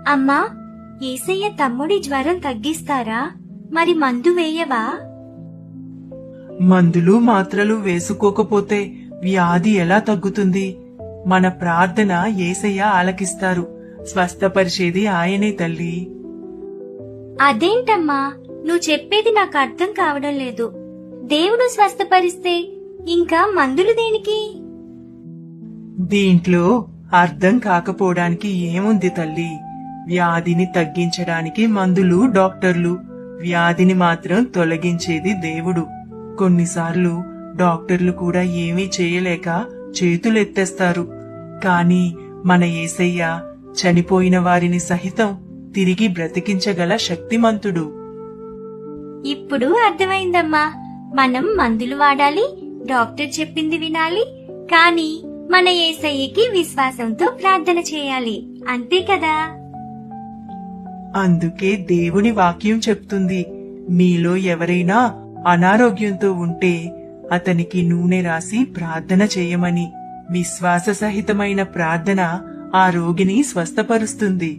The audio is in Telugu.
అమ్మా, యేసయ్య తమ్ముడి జ్వరం తగ్గిస్తారా? మరి మందు వేయవా? మందులు మాత్రలు వేసుకోకపోతే వ్యాధి ఎలా తగ్గుతుంది? మన ప్రార్థన యేసయ్య ఆలకిస్తారు. స్వస్థపరిచేది ఆయనే తల్లి. అదేంటమ్మా, నువ్వు చెప్పేది నాకు అర్థం కావడం లేదు. దేవుడు స్వస్థపరిస్తే ఇంకా మందులు దేనికి? దీంట్లో అర్థం కాకపోవడానికి ఏముంది తల్లి? వ్యాధిని తగ్గించడానికి మందులు, డాక్టర్లు, వ్యాధిని మాత్రం తొలగించేది దేవుడు. కొన్నిసార్లు డాక్టర్లు కూడా ఏమీ చేయలేక చేతులెత్తేస్తారు. కాని మన యేసయ్య చనిపోయిన వారిని సహితం తిరిగి బ్రతికించగల శక్తిమంతుడు. ఇప్పుడు అర్థమైందమ్మా. మనం మందులు వాడాలి, డాక్టర్ చెప్పింది వినాలి, కానీ మన యేసయ్యకి విశ్వాసంతో ప్రార్థన చేయాలి, అంతే కదా? అందుకే దేవుని వాక్యం చెప్తుంది, మీలో ఎవరైనా అనారోగ్యంతో ఉంటే అతనికి నూనె రాసి ప్రార్థన చేయమని. విశ్వాస సహితమైన ప్రార్థన ఆ రోగిని స్వస్థపరుస్తుంది.